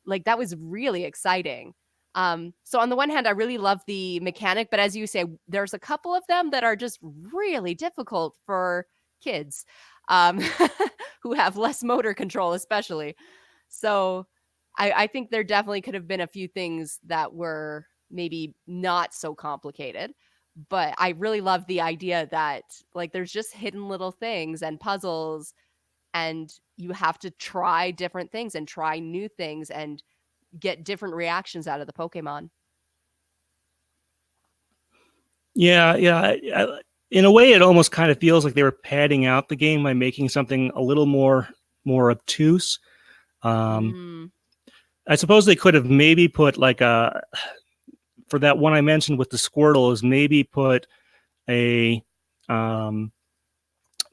Like, that was really exciting. So on the one hand, I really love the mechanic, but as you say, there's a couple of them that are just really difficult for kids, um, who have less motor control, especially. So I think there definitely could have been a few things that were maybe not so complicated. But I really love the idea that, like, there's just hidden little things and puzzles, and you have to try different things and try new things and get different reactions out of the Pokemon. Yeah. In a way, it almost kind of feels like they were padding out the game by making something a little more obtuse. Mm. I suppose they could have maybe put like for that one I mentioned with the Squirtle, is maybe put a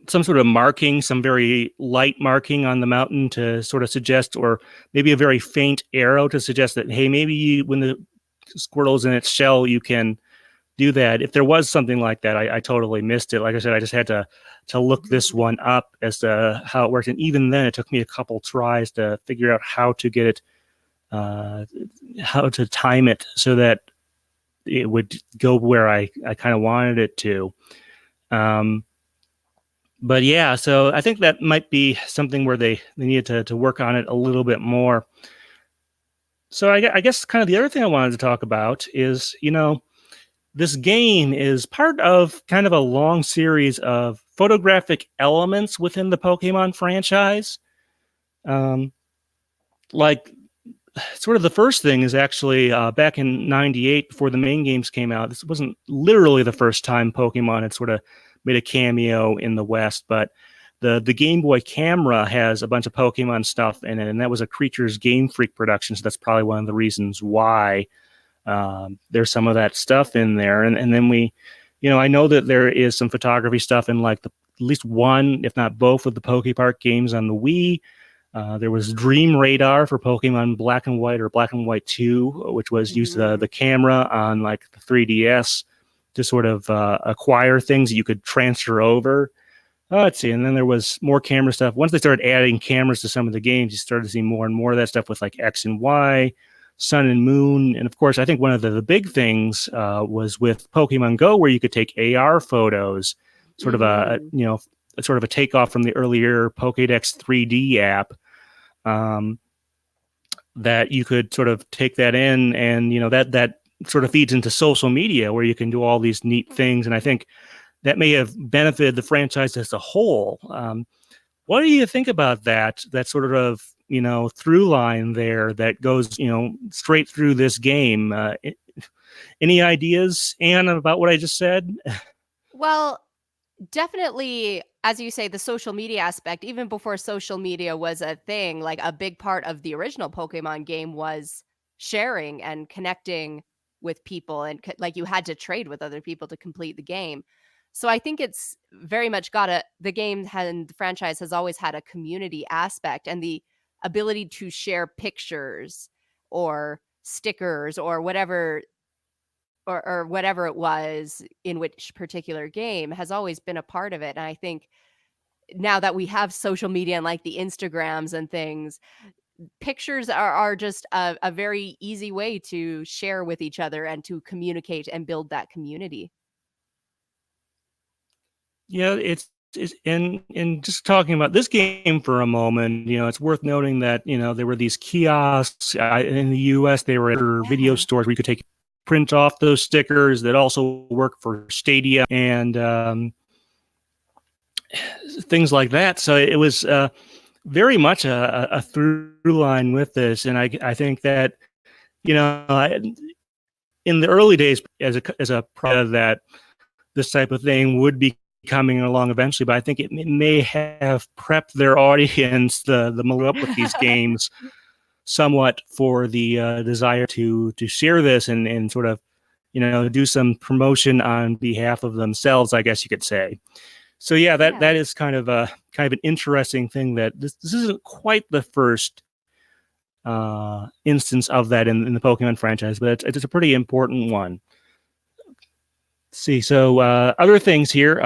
some sort of marking, some very light marking on the mountain to sort of suggest, or maybe a very faint arrow to suggest that, hey, maybe when the Squirtle's in its shell, you can do that. If there was something like that, I totally missed it. Like I said, I just had to look this one up as to how it worked, and even then, it took me a couple tries to figure out how to get it, how to time it so that it would go where I kind of wanted it to. But yeah, so I think that might be something where they needed to work on it a little bit more. So I guess kind of the other thing I wanted to talk about is, this game is part of kind of a long series of photographic elements within the Pokemon franchise. Like, sort of the first thing is actually back in '98, before the main games came out. This wasn't literally the first time Pokemon had sort of made a cameo in the West, but the Game Boy camera has a bunch of Pokemon stuff in it, and that was a Creatures Game Freak production, so that's probably one of the reasons why there's some of that stuff in there. And then I know that there is some photography stuff in like at least one, if not both, of the Pokepark games on the Wii. There was Dream Radar for Pokemon Black and White, or Black and White 2, which was used the camera on like the 3DS to sort of acquire things that you could transfer over. Let's see. And then there was more camera stuff. Once they started adding cameras to some of the games, you started to see more and more of that stuff with like X and Y, Sun and Moon. And of course, I think one of the big things was with Pokemon Go, where you could take AR photos, sort of sort of a takeoff from the earlier Pokédex 3D app. That you could sort of take that in, and that sort of feeds into social media, where you can do all these neat things. And I think that may have benefited the franchise as a whole. What do you think about that sort of through line there that goes straight through this game? Any ideas, Anne, about what I just said? Well, definitely, as you say, the social media aspect, even before social media was a thing, like a big part of the original Pokemon game was sharing and connecting with people, and like you had to trade with other people to complete the game. So I think it's very much the game and the franchise has always had a community aspect, and the ability to share pictures or stickers or whatever, or whatever it was in which particular game, has always been a part of it. And I think now that we have social media and like the Instagrams and things, pictures are just a very easy way to share with each other and to communicate and build that community. Yeah, it's in just talking about this game for a moment, it's worth noting that, there were these kiosks in the US. They were video stores where you could take print off those stickers that also work for Stadia and things like that. So it was very much a through line with this, and I think that in the early days as a product that this type of thing would be coming along eventually, but I think it may have prepped their audience, the up with these games, somewhat for the desire to share this and sort of do some promotion on behalf of themselves, I guess you could say. So yeah, that is kind of an interesting thing, that this isn't quite the first instance of that in the Pokemon franchise, but it's a pretty important one. Let's see, so other things here.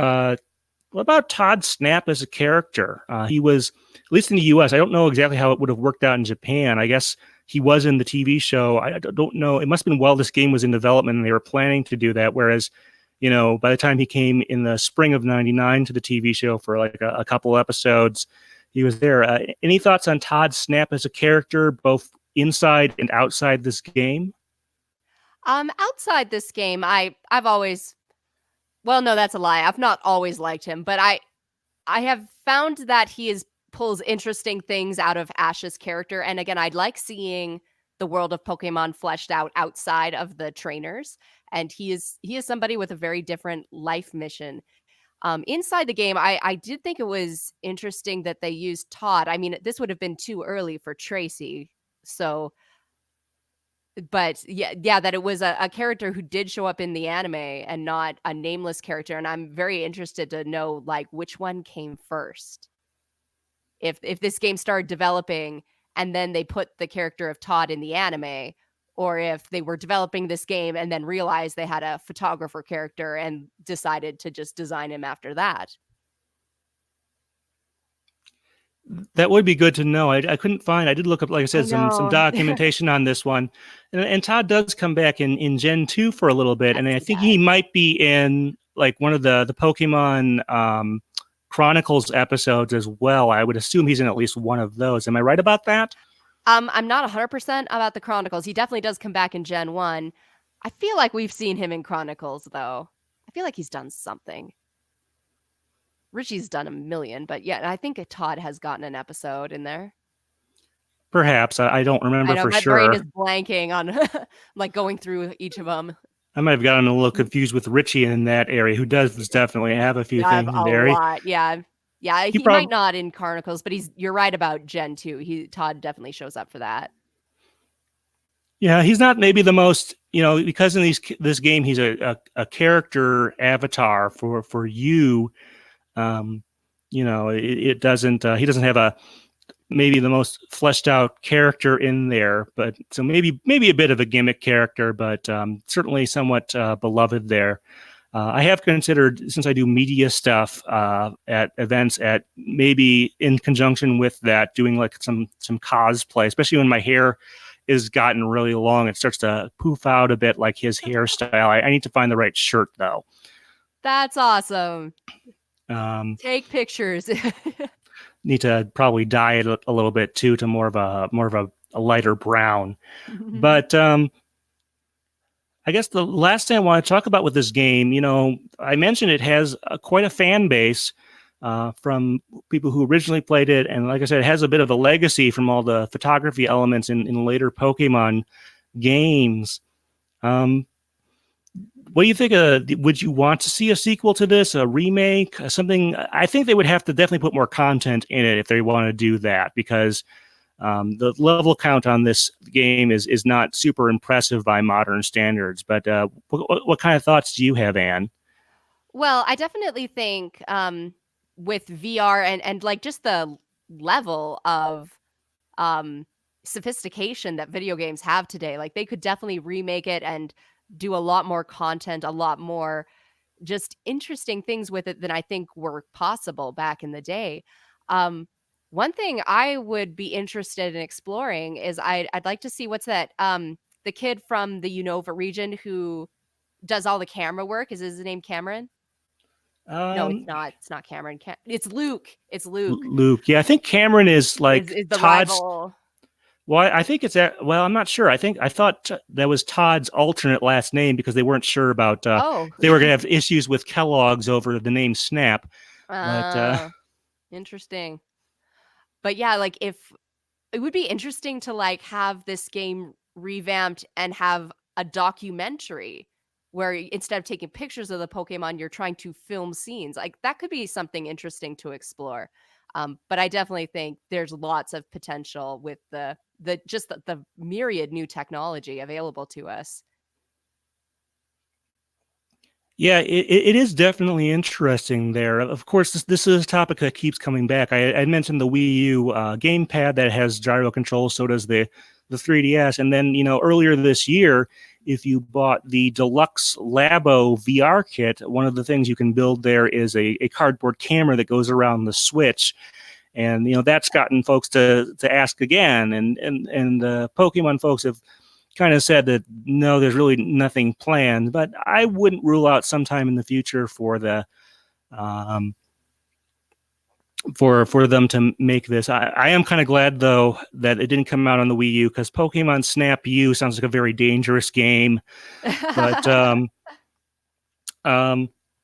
What about Todd Snap as a character? He was, at least in the US, I don't know exactly how it would have worked out in Japan. I guess he was in the TV show. I don't know. It must have been while this game was in development and they were planning to do that. Whereas, by the time he came in the spring of '99 to the TV show for like a couple episodes, he was there. Any thoughts on Todd Snap as a character, both inside and outside this game? Outside this game, I've always, well, no, that's a lie. I've not always liked him, but I have found that pulls interesting things out of Ash's character. And again, I'd like seeing the world of Pokemon fleshed out outside of the trainers. And he is somebody with a very different life mission. Inside the game, I did think it was interesting that they used Todd. I mean, this would have been too early for Tracy. So, but yeah, that it was a character who did show up in the anime and not a nameless character. And I'm very interested to know, like, which one came first. If this game started developing and then they put the character of Todd in the anime, or if they were developing this game and then realized they had a photographer character and decided to just design him after that. That would be good to know. I couldn't find. I did look up, like I said, some documentation on this one, and Todd does come back in Gen 2 for a little bit, and I think he might be in like one of the Pokemon Chronicles episodes as well. I would assume he's in at least one of those. Am I right about that? I'm not 100% about the Chronicles. He definitely does come back in Gen 1. I feel like we've seen him in Chronicles, though. I feel like he's done something. Richie's done a million, but yeah, I think Todd has gotten an episode in there. Perhaps. I don't remember for sure. My brain is blanking on like going through each of them. I might have gotten a little confused with Richie in that area, who does definitely have a few things in there. A lot, yeah. Yeah, he might not in Chronicles, but you're right about Gen 2. Todd definitely shows up for that. Yeah, he's not maybe the most, because in this game he's a character avatar for you. It doesn't. He doesn't have maybe the most fleshed out character in there, but so maybe a bit of a gimmick character, but certainly somewhat beloved there. I have considered, since I do media stuff at events, at maybe in conjunction with that, doing like some cosplay, especially when my hair is gotten really long. It starts to poof out a bit like his hairstyle. I need to find the right shirt though. That's awesome. Take pictures. Need to probably dye it a little bit too, to more of a lighter brown. But I guess the last thing I want to talk about with this game, I mentioned it has quite a fan base from people who originally played it. And like I said, it has a bit of a legacy from all the photography elements in later Pokemon games. What do you think? Would you want to see a sequel to this, a remake, something? I think they would have to definitely put more content in it if they want to do that, because The level count on this game is not super impressive by modern standards. But what kind of thoughts do you have, Anne? Well, I definitely think with VR and like just the level of um sophistication that video games have today, like they could definitely remake it and do a lot more content, a lot more just interesting things with it than I think were possible back in the day. Um, one thing I would be interested in exploring is I'd like to see what's that the kid from the Unova region who does all the camera work. Is his name Cameron? No, it's Um, not. It's not Cameron. It's Luke. It's Luke. Luke. Yeah, I think Cameron is like Is the Todd's. rival? Well, I think it's at. Well, I'm not sure. I thought that was Todd's alternate last name because they weren't sure about. Oh, They were going to have issues with Kellogg's over the name Snap, but interesting. But yeah, like if it would be interesting to like have this game revamped and have a documentary where instead of taking pictures of the Pokemon, you're trying to film scenes. Like that could be something interesting to explore. But I definitely think there's lots of potential with the just the myriad new technology available to us. yeah, it is definitely interesting there. Of course, this is a topic that keeps coming back. I mentioned the Wii U gamepad that has gyro controls, so does the 3DS. And then, earlier this year, if you bought the deluxe Labo VR kit, one of the things you can build there is a cardboard camera that goes around the Switch. And that's gotten folks to ask again, and the Pokemon folks have kind of said that no, there's really nothing planned, but I wouldn't rule out sometime in the future for the for them to make this. I am kind of glad though that it didn't come out on the Wii U because Pokemon Snap U sounds like a very dangerous game, but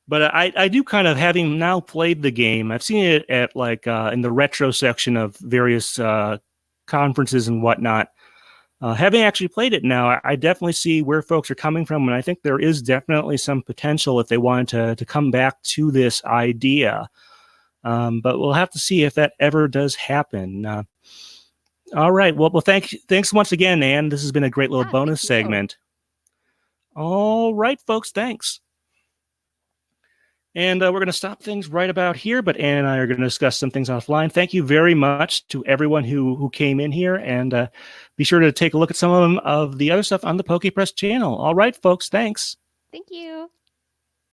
but I do kind of, having now played the game, I've seen it at like in the retro section of various conferences and whatnot. Having actually played it now, I definitely see where folks are coming from, and I think there is definitely some potential if they wanted to come back to this idea. But we'll have to see if that ever does happen. All right. Well, thanks once again, Anne. This has been a great little bonus segment. All right, folks. Thanks. And we're going to stop things right about here, but Anne and I are going to discuss some things offline. Thank you very much to everyone who came in here, and be sure to take a look at some of the other stuff on the Pokepress channel. All right, folks, thanks. Thank you.